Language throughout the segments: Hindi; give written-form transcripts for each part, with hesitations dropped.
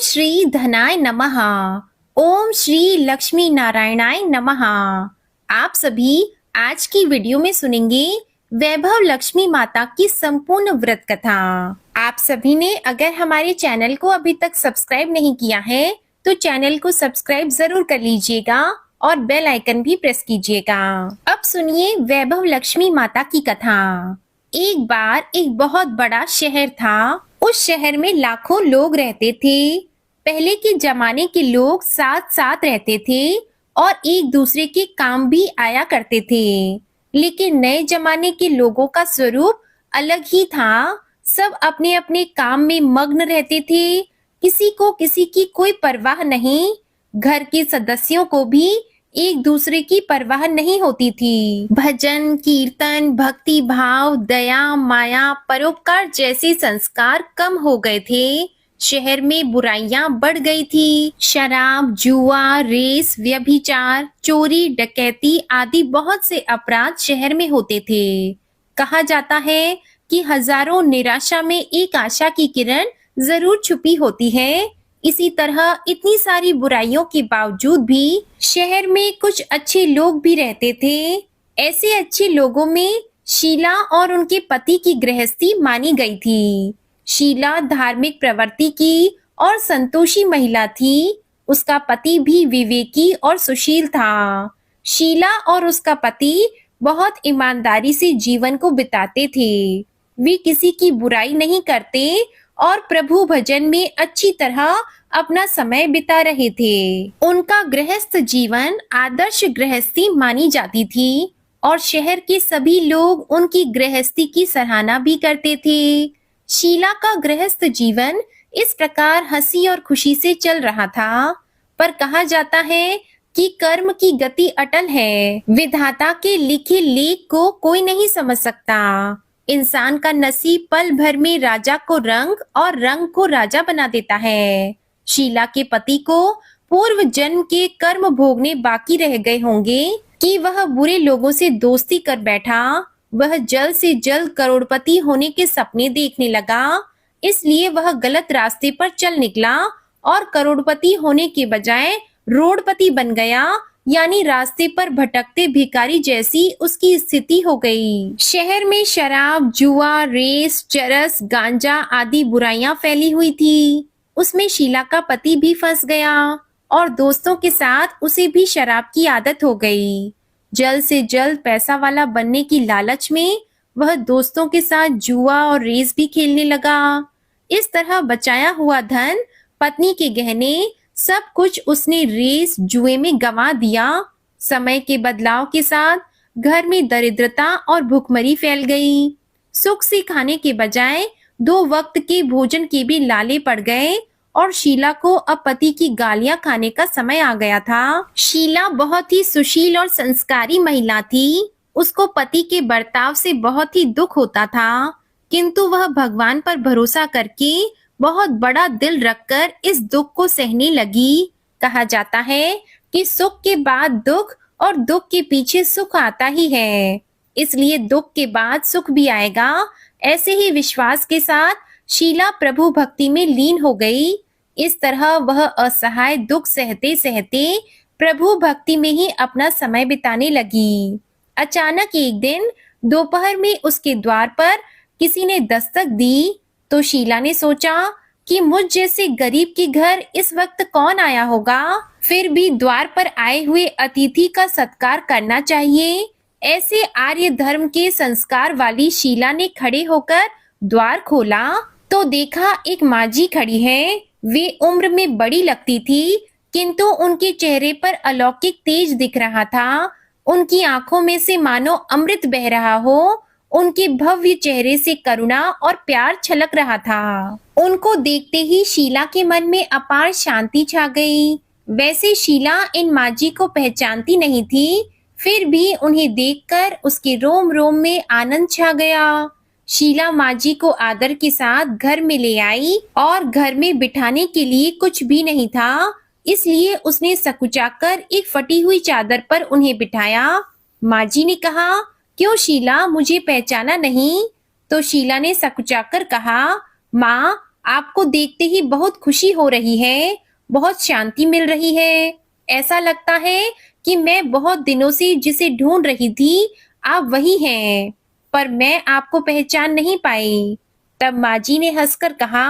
श्री धनाय नमः। ओम श्री लक्ष्मी नारायणाय नमः। आप सभी आज की वीडियो में सुनेंगे वैभव लक्ष्मी माता की संपूर्ण व्रत कथा। आप सभी ने अगर हमारे चैनल को अभी तक सब्सक्राइब नहीं किया है तो चैनल को सब्सक्राइब जरूर कर लीजिएगा और बेल आइकन भी प्रेस कीजिएगा। अब सुनिए वैभव लक्ष्मी माता की कथा। एक बार एक बहुत बड़ा शहर था। उस शहर में लाखों लोग रहते थे। पहले के जमाने के लोग साथ साथ रहते थे और एक दूसरे के काम भी आया करते थे। लेकिन नए जमाने के लोगों का स्वरूप अलग ही था। सब अपने अपने काम में मग्न रहते थे। किसी को किसी की कोई परवाह नहीं। घर के सदस्यों को भी एक दूसरे की परवाह नहीं होती थी। भजन, कीर्तन, भक्ति भाव, दया, माया, परोपकार जैसे संस्कार कम हो गए थे। शहर में बुराइयां बढ़ गई थी। शराब, जुआ, रेस, व्यभिचार, चोरी, डकैती आदि बहुत से अपराध शहर में होते थे। कहा जाता है कि हजारों निराशा में एक आशा की किरण जरूर छुपी होती है। इसी तरह इतनी सारी बुराइयों के बावजूद भी शहर में कुछ अच्छे लोग भी रहते थे। ऐसे अच्छे लोगों में शीला और उनके पति की गृहस्थी मानी गई थी। शीला धार्मिक प्रवृत्ति की और संतोषी महिला थी। उसका पति भी विवेकी और सुशील था। शीला और उसका पति बहुत ईमानदारी से जीवन को बिताते थे। वे किसी की बुराई नहीं करते और प्रभु भजन में अच्छी तरह अपना समय बिता रहे थे। उनका गृहस्थ जीवन आदर्श गृहस्थी मानी जाती थी और शहर के सभी लोग उनकी गृहस्थी की सराहना भी करते थे। शीला का गृहस्थ जीवन इस प्रकार हंसी और खुशी से चल रहा था। पर कहा जाता है कि कर्म की गति अटल है। विधाता के लिखे लेख को कोई नहीं समझ सकता। इंसान का नसीब पल भर में राजा को रंग और रंग को राजा बना देता है। शीला के पति को पूर्व जन्म के कर्म भोगने बाकी रह गए होंगे कि वह बुरे लोगों से दोस्ती कर बैठा। वह जल्द से जल्द करोड़पति होने के सपने देखने लगा। इसलिए वह गलत रास्ते पर चल निकला और करोड़पति होने के बजाय रोडपति बन गया, यानी रास्ते पर भटकते भिखारी जैसी उसकी स्थिति हो गई। शहर में शराब, जुआ, रेस, चरस, गांजा आदि बुराइयां फैली हुई थी। उसमें शीला का पति भी फंस गया और दोस्तों के साथ उसे भी शराब की आदत हो गई। जल्द से जल्द पैसा वाला बनने की लालच में वह दोस्तों के साथ जुआ और रेस भी खेलने लगा। इस तरह बचाया हुआ धन, पत्नी के गहने, सब कुछ उसने रेस जुए में गंवा दिया। समय के बदलाव के साथ घर में दरिद्रता और भूखमरी फैल गई। सुख से खाने के बजाय 2 वक्त के भोजन के भी लाले पड़ गए और शीला को अब पति की गालियां खाने का समय आ गया था। शीला बहुत ही सुशील और संस्कारी महिला थी। उसको पति के बर्ताव से बहुत ही दुख होता था, किंतु वह भगवान पर भरोसा करके बहुत बड़ा दिल रखकर इस दुख को सहने लगी। कहा जाता है कि सुख के बाद दुख और दुख के पीछे सुख आता ही है, इसलिए दुख के बाद सुख भी आएगा। ऐसे ही विश्वास के साथ शीला प्रभु भक्ति में लीन हो गई। इस तरह वह असहाय दुख सहते सहते प्रभु भक्ति में ही अपना समय बिताने लगी। अचानक एक दिन दोपहर में उसके द्वार पर किसी ने दस्तक दी तो शीला ने सोचा कि मुझ जैसे गरीब के घर इस वक्त कौन आया होगा। फिर भी द्वार पर आए हुए अतिथि का सत्कार करना चाहिए। ऐसे आर्य धर्म के संस्कार वाली शीला ने खड़े होकर द्वार खोला तो देखा एक माजी खड़ी है। वे उम्र में बड़ी लगती थी, किंतु उनके चेहरे पर अलौकिक तेज दिख रहा था। उनकी आंखों में से मानो अमृत बह रहा हो। उनके भव्य चेहरे से करुणा और प्यार छलक रहा था। उनको देखते ही शीला के मन में अपार शांति छा गई। वैसे शीला इन माजी को पहचानती नहीं थी, फिर भी उन्हें देखकर उसके रोम रोम में आनंद छा गया। शीला माजी को आदर के साथ घर में ले आई और घर में बिठाने के लिए कुछ भी नहीं था, इसलिए उसने सकुचाकर एक फटी हुई चादर पर उन्हें बिठाया। माजी ने कहा, क्यों शीला, मुझे पहचाना नहीं? तो शीला ने सकुचाकर कहा, माँ, आपको देखते ही बहुत खुशी हो रही है, बहुत शांति मिल रही है। ऐसा लगता है कि मैं बहुत दिनों से जिसे ढूंढ रही थी, आप वही हैं, पर मैं आपको पहचान नहीं पाई। तब माँ जी ने हंसकर कहा,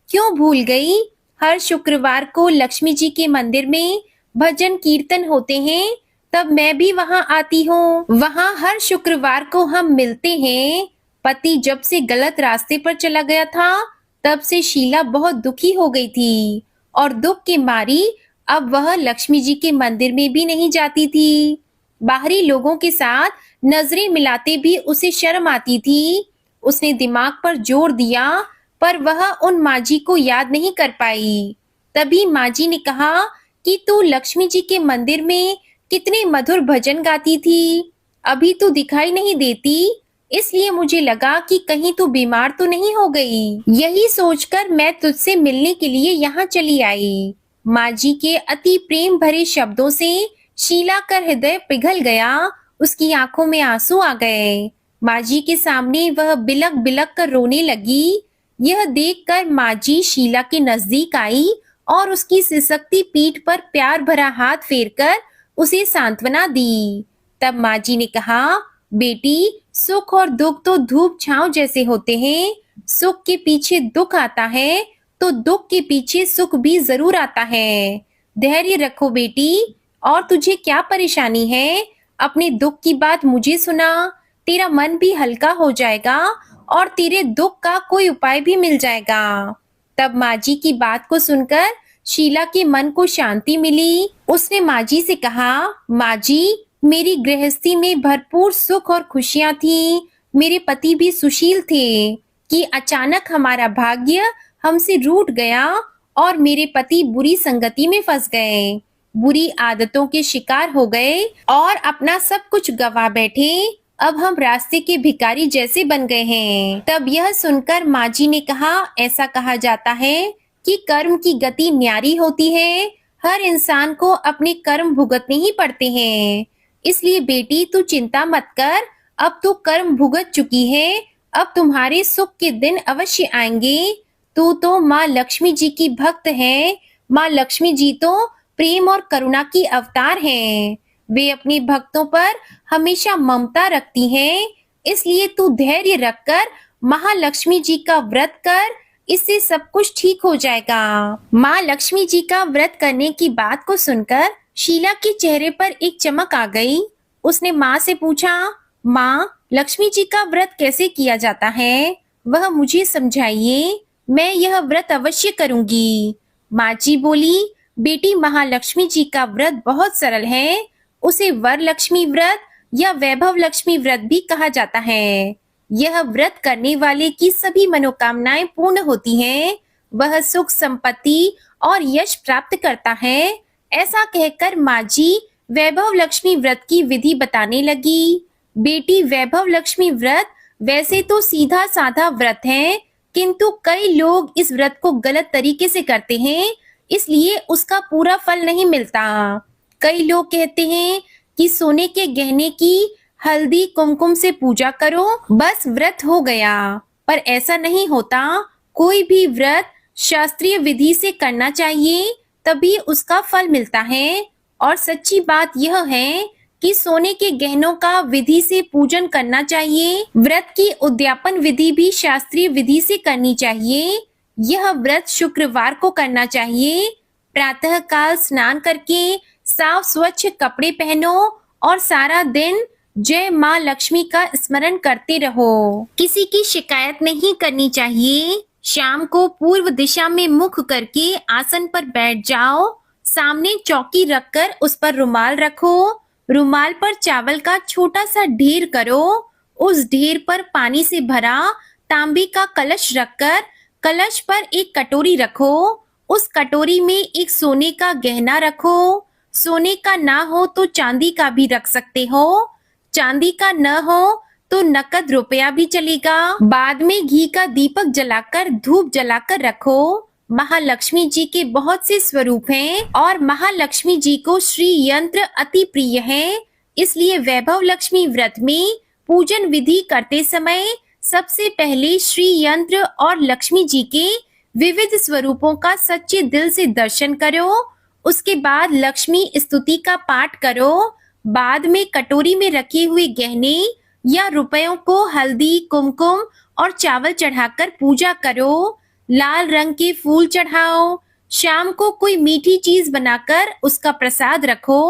क्यों भूल गई? हर शुक्रवार को लक्ष्मी जी के मंदिर में भजन कीर्तन होते हैं, तब मैं भी वहां आती हूँ। वहां हर शुक्रवार को हम मिलते हैं। पति जब से गलत रास्ते पर चला गया था, तब से शीला बहुत दुखी हो गई थी और दुख के मारी अब वह लक्ष्मी जी के मंदिर में भी नहीं जाती थी। बाहरी लोगों के साथ नजरें मिलाते भी उसे शर्म आती थी। उसने दिमाग पर जोर दिया, पर वह उन माँ जी को याद नहीं कर पाई। तभी माँ जी ने कहा कि तू लक्ष्मी जी के मंदिर में कितने मधुर भजन गाती थी, अभी तू दिखाई नहीं देती, इसलिए मुझे लगा कि कहीं तू बीमार तो नहीं हो गई। यही सोचकर मैं तुझसे मिलने के लिए यहाँ चली आई। माँ जी के अति प्रेम भरे शब्दों से शीला का हृदय पिघल गया, उसकी आंखों में आंसू आ गए। माँ जी के सामने वह बिलक बिलक कर रोने लगी। यह देखकर माँ जी शीला के नजदीक आई और उसकी सिसकती पीठ पर प्यार भरा हाथ फेरकर उसे सांत्वना दी। तब माँ जी ने कहा, बेटी, सुख और दुख तो धूप छांव जैसे होते हैं। सुख के पीछे दुख आता है, तो दुख के पीछे सुख भी जरूर आता है। धैर्य रखो बेटी। और तुझे क्या परेशानी है? अपने दुख की बात मुझे सुना, तेरा मन भी हल्का हो जाएगा और तेरे दुख का कोई उपाय भी मिल जाएगा। तब माँ जी की बात को सुनकर शीला के मन को शांति मिली। उसने माँ जी से कहा, माँ जी, मेरी गृहस्थी में भरपूर सुख और खुशियां थी। मेरे पति भी सुशील थे कि अचानक हमारा भाग्य हमसे रूठ गया और मेरे पति बुरी संगति में फंस गए, बुरी आदतों के शिकार हो गए और अपना सब कुछ गवा बैठे। अब हम रास्ते के भिखारी जैसे बन गए हैं। तब यह सुनकर माँ जी ने कहा, ऐसा कहा जाता है कि कर्म की गति न्यारी होती है। हर इंसान को अपने कर्म भुगतने ही पड़ते हैं। इसलिए बेटी, तू चिंता मत कर, अब तू कर्म भुगत चुकी है, अब तुम्हारे सुख के दिन अवश्य आएंगे। तू तो माँ लक्ष्मी जी की भक्त है। माँ लक्ष्मी जी तो प्रेम और करुणा की अवतार हैं। वे अपने भक्तों पर हमेशा ममता रखती हैं। इसलिए तू धैर्य रखकर महालक्ष्मी जी का व्रत कर, इससे सब कुछ ठीक हो जाएगा। माँ लक्ष्मी जी का व्रत करने की बात को सुनकर शीला के चेहरे पर एक चमक आ गई। उसने माँ से पूछा, माँ, लक्ष्मी जी का व्रत कैसे किया जाता है? वह मुझे समझाइए, मैं यह व्रत अवश्य करूंगी। माँ जी बोली, बेटी, महालक्ष्मी जी का व्रत बहुत सरल है। उसे वर लक्ष्मी व्रत या वैभव लक्ष्मी व्रत भी कहा जाता है। यह व्रत करने वाले की सभी मनोकामनाएं पूर्ण होती हैं। वह सुख, संपत्ति और यश प्राप्त करता है। ऐसा कहकर माँ जी वैभव लक्ष्मी व्रत की विधि बताने लगी। बेटी, वैभव लक्ष्मी व्रत वैसे तो सीधा साधा व्रत है, किंतु कई लोग इस व्रत को गलत तरीके से करते हैं, इसलिए उसका पूरा फल नहीं मिलता। कई लोग कहते हैं कि सोने के गहने की हल्दी कुमकुम से पूजा करो, बस व्रत हो गया, पर ऐसा नहीं होता। कोई भी व्रत शास्त्रीय विधि से करना चाहिए, तभी उसका फल मिलता है। और सच्ची बात यह है कि सोने के गहनों का विधि से पूजन करना चाहिए। व्रत की उद्यापन विधि भी शास्त्रीय विधि से करनी चाहिए। यह व्रत शुक्रवार को करना चाहिए। प्रातः काल स्नान करके साफ स्वच्छ कपड़े पहनो और सारा दिन जय माँ लक्ष्मी का स्मरण करते रहो। किसी की शिकायत नहीं करनी चाहिए। शाम को पूर्व दिशा में मुख करके आसन पर बैठ जाओ। सामने चौकी रखकर उस पर रुमाल रखो। रुमाल पर चावल का छोटा सा ढेर करो। उस ढेर पर पानी से भरा तांबे का कलश रखकर कलश पर एक कटोरी रखो। उस कटोरी में एक सोने का गहना रखो। सोने का ना हो तो चांदी का भी रख सकते हो। चांदी का न हो तो नकद रुपया भी चलेगा। बाद में घी का दीपक जलाकर धूप जलाकर रखो। महालक्ष्मी जी के बहुत से स्वरूप हैं और महालक्ष्मी जी को श्री यंत्र अति प्रिय है। इसलिए वैभव लक्ष्मी व्रत में पूजन विधि करते समय सबसे पहले श्री यंत्र और लक्ष्मी जी के विविध स्वरूपों का सच्चे दिल से दर्शन करो। उसके बाद लक्ष्मी स्तुति का पाठ करो। बाद में कटोरी में रखे हुए गहने या रुपयों को हल्दी, कुमकुम और चावल चढ़ाकर पूजा करो। लाल रंग के फूल चढ़ाओ। शाम को कोई मीठी चीज बनाकर उसका प्रसाद रखो।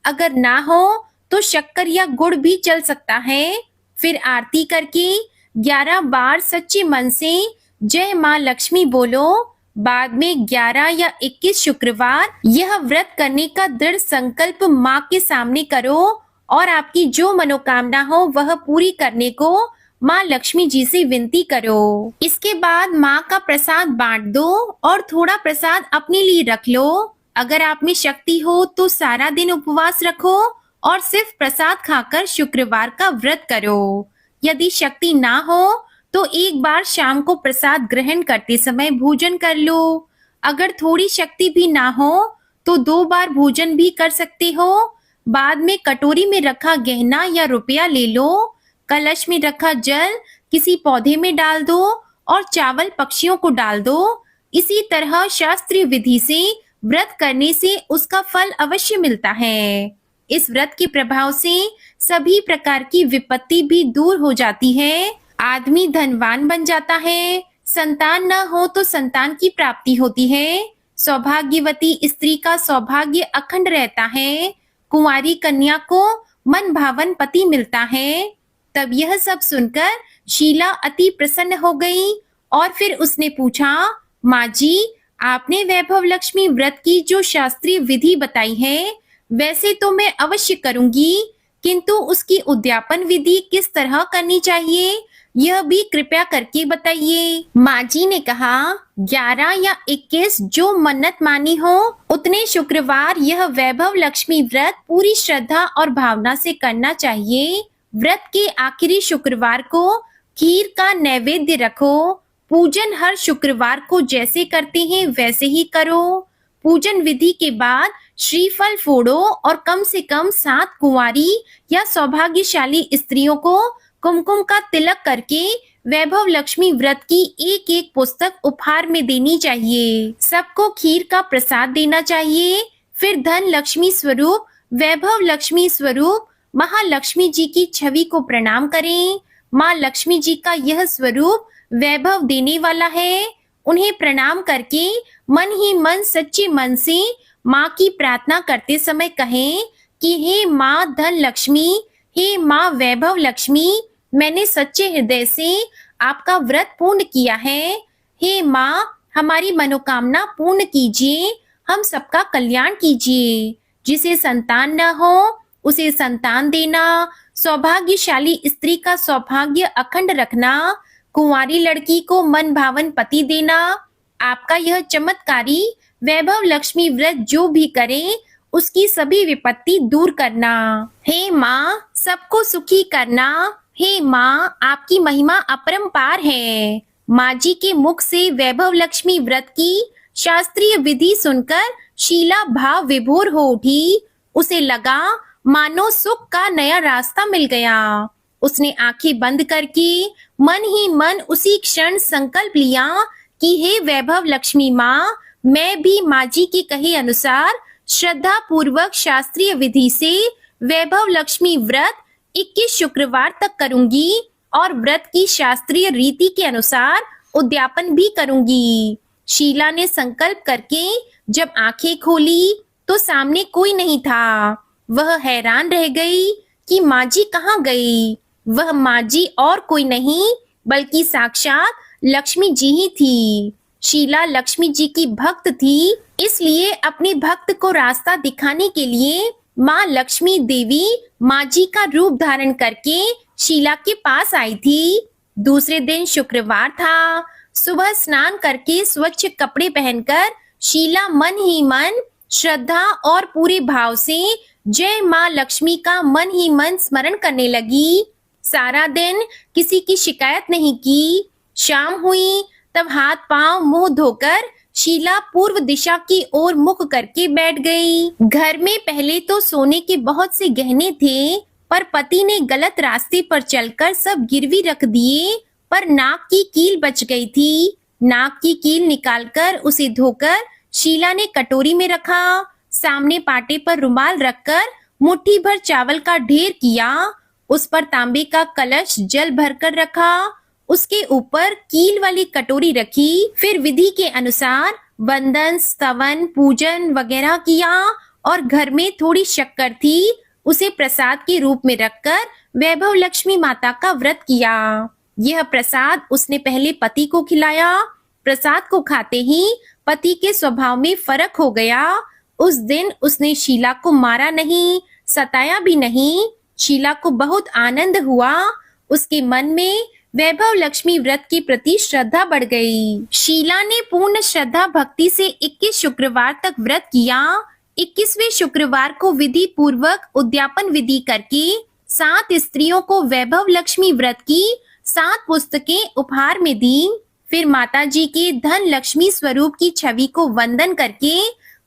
अगर ना हो तो शक्कर या गुड़ भी चल सकता है। फिर आरती करके 11 बार सच्चे मन से जय माँ लक्ष्मी बोलो। बाद में 11 या 21 शुक्रवार यह व्रत करने का दृढ़ संकल्प माँ के सामने करो और आपकी जो मनोकामना हो वह पूरी करने को माँ लक्ष्मी जी से विनती करो। इसके बाद माँ का प्रसाद बांट दो और थोड़ा प्रसाद अपने लिए रख लो। अगर आप में शक्ति हो तो सारा दिन उपवास रखो और सिर्फ प्रसाद खाकर शुक्रवार का व्रत करो। यदि शक्ति ना हो तो एक बार शाम को प्रसाद ग्रहण करते समय भोजन कर लो। अगर थोड़ी शक्ति भी ना हो तो 2 बार भोजन भी कर सकते हो। बाद में कटोरी में रखा गहना या रुपया ले लो। कलश में रखा जल किसी पौधे में डाल दो और चावल पक्षियों को डाल दो। इसी तरह शास्त्रीय विधि से व्रत करने से उसका फल अवश्य मिलता है। इस व्रत के प्रभाव से सभी प्रकार की विपत्ति भी दूर हो जाती है। आदमी धनवान बन जाता है। संतान न हो तो संतान की प्राप्ति होती है। सौभाग्यवती स्त्री का सौभाग्य अखंड रहता है। कुंवारी कन्या को मन भावन पति मिलता है। तब यह सब सुनकर शीला अति प्रसन्न हो गई और फिर उसने पूछा, माँ जी, आपने वैभव लक्ष्मी व्रत की जो शास्त्रीय विधि बताई है वैसे तो मैं अवश्य करूंगी, किंतु उसकी उद्यापन विधि किस तरह करनी चाहिए यह भी कृपया करके बताइए। माँ जी ने कहा, 11 या 21 जो मन्नत मानी हो उतने शुक्रवार यह वैभव लक्ष्मी व्रत पूरी श्रद्धा और भावना से करना चाहिए। व्रत के आखिरी शुक्रवार को खीर का नैवेद्य रखो। पूजन हर शुक्रवार को जैसे करते हैं वैसे ही करो। पूजन विधि के बाद श्रीफल फोड़ो और कम से कम 7 कुंवारी या सौभाग्यशाली स्त्रियों को कुमकुम का तिलक करके वैभव लक्ष्मी व्रत की एक एक पुस्तक उपहार में देनी चाहिए। सबको खीर का प्रसाद देना चाहिए। फिर धन लक्ष्मी स्वरूप, वैभव लक्ष्मी स्वरूप महालक्ष्मी जी की छवि को प्रणाम करें। माँ लक्ष्मी जी का यह स्वरूप वैभव देने वाला है। उन्हें प्रणाम करके मन ही मन सच्चे मन से माँ की प्रार्थना करते समय कहें कि हे माँ धन लक्ष्मी, हे माँ वैभव लक्ष्मी, मैंने सच्चे हृदय से आपका व्रत पूर्ण किया है। हे माँ, हमारी मनोकामना पूर्ण कीजिए, हम सबका कल्याण कीजिए। जिसे संतान न हो उसे संतान देना, सौभाग्यशाली स्त्री का सौभाग्य अखंड रखना, कुंवारी लड़की को मन भावन पति देना। आपका यह चमत्कारी वैभव लक्ष्मी व्रत जो भी करे उसकी सभी विपत्ति दूर करना। हे माँ, सबको सुखी करना। हे माँ, आपकी महिमा अपरंपार है। माँ जी के मुख से वैभव लक्ष्मी व्रत की शास्त्रीय विधि सुनकर शीला भाव विभोर हो उठी। उसे लगा मानो सुख का नया रास्ता मिल गया। उसने आंखें बंद करके मन ही मन उसी क्षण संकल्प लिया कि हे वैभव लक्ष्मी माँ, मैं भी माँ जी के कहे अनुसार श्रद्धा पूर्वक शास्त्रीय विधि से वैभव लक्ष्मी व्रत 21 शुक्रवार तक करूंगी और व्रत की शास्त्रीय रीति के अनुसार उद्यापन भी करूंगी। शीला ने संकल्प करके जब आंखें खोली तो सामने कोई नहीं था। वह हैरान रह गई कि माँ जी कहाँ गई। वह माँ जी और कोई नहीं बल्कि साक्षात लक्ष्मी जी ही थी। शीला लक्ष्मी जी की भक्त थी, इसलिए अपने भक्त को रास्ता दिखाने के लिए माँ लक्ष्मी देवी माँ जी का रूप धारण करके शीला के पास आई थी। दूसरे दिन शुक्रवार था। सुबह स्नान करके स्वच्छ कपड़े पहनकर शीला मन ही मन श्रद्धा और पूरे भाव से जय माँ लक्ष्मी का मन ही मन स्मरण करने लगी। सारा दिन किसी की शिकायत नहीं की। शाम हुई तब हाथ पांव मुंह धोकर शीला पूर्व दिशा की ओर मुख करके बैठ गई। घर में पहले तो सोने के बहुत से गहने थे, पर पति ने गलत रास्ते पर चलकर सब गिरवी रख दिए, पर नाक की कील बच गई थी। नाक की कील निकालकर उसे धोकर शीला ने कटोरी में रखा। सामने पाटे पर रुमाल रखकर मुट्ठी भर चावल का ढेर किया। उस पर तांबे का कलश जल भरकर रखा। उसके ऊपर कील वाली कटोरी रखी। फिर विधि के अनुसार वंदन, स्तवन, पूजन वगैरह किया और घर में थोड़ी शक्कर थी, उसे प्रसाद के रूप में रखकर वैभव लक्ष्मी माता का व्रत किया। यह प्रसाद उसने पहले पति को खिलाया। प्रसाद को खाते ही पति के स्वभाव में फर्क हो गया। उस दिन उसने शीला को मारा नहीं, सताया भी नहीं। शीला को बहुत आनंद हुआ। उसके मन में वैभव लक्ष्मी व्रत के प्रति श्रद्धा बढ़ गई। शीला ने पूर्ण श्रद्धा भक्ति से 21 शुक्रवार तक व्रत किया। 21वें शुक्रवार को विधि पूर्वक उद्यापन विधि करके 7 स्त्रियों को वैभव लक्ष्मी व्रत की 7 पुस्तकें उपहार में दी। फिर माता जी के धन लक्ष्मी स्वरूप की छवि को वंदन करके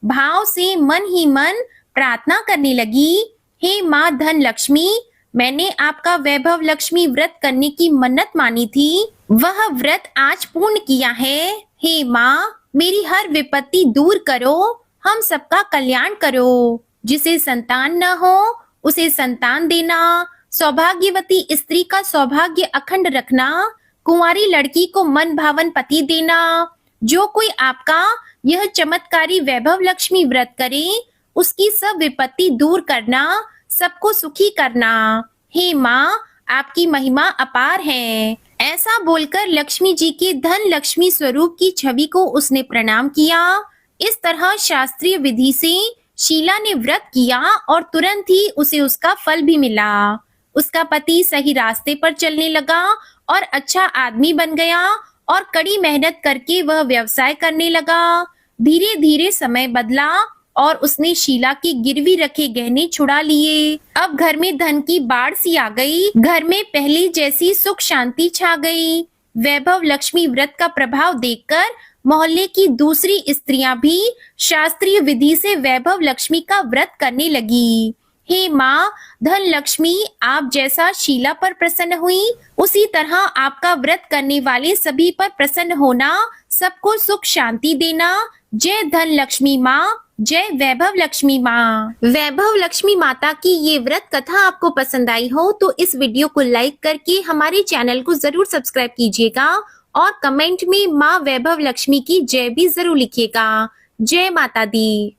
भाव से मन ही मन प्रार्थना करने लगी, हे माँ धन लक्ष्मी, मैंने आपका वैभव लक्ष्मी व्रत करने की मन्नत मानी थी, वह व्रत आज पूर्ण किया है। हे माँ, मेरी हर विपत्ति दूर करो, हम सबका कल्याण करो। जिसे संतान न हो उसे संतान देना, सौभाग्यवती स्त्री का सौभाग्य अखंड रखना, कुंवारी लड़की को मन भावन पति देना। जो कोई आपका यह चमत्कारी वैभव लक्ष्मी व्रत करे, उसकी सब विपत्ति दूर करना, सबको सुखी करना। हे माँ, आपकी महिमा अपार है। ऐसा बोलकर लक्ष्मी जी के धन लक्ष्मी स्वरूप की छवि को उसने प्रणाम किया। इस तरह शास्त्रीय विधि से शीला ने व्रत किया और तुरंत ही उसे उसका फल भी मिला। उसका पति सही रास्ते पर चलने लगा और अच्छा आदमी बन गया और कड़ी मेहनत करके वह व्यवसाय करने लगा। धीरे धीरे समय बदला और उसने शीला के गिरवी रखे गहने छुड़ा लिए। अब घर में धन की बाढ़ सी आ गई। घर में पहले जैसी सुख शांति छा गई। वैभव लक्ष्मी व्रत का प्रभाव देखकर मोहल्ले की दूसरी स्त्रियां भी शास्त्रीय विधि से वैभव लक्ष्मी का व्रत करने लगी। हे माँ धन लक्ष्मी, आप जैसा शीला पर प्रसन्न हुई, उसी तरह आपका व्रत करने वाले सभी पर प्रसन्न होना, सबको सुख शांति देना। जय धन लक्ष्मी माँ, जय वैभव लक्ष्मी माँ। वैभव लक्ष्मी माता की ये व्रत कथा आपको पसंद आई हो तो इस वीडियो को लाइक करके हमारे चैनल को जरूर सब्सक्राइब कीजिएगा और कमेंट में माँ वैभव लक्ष्मी की जय भी जरूर लिखिएगा। जय माता दी।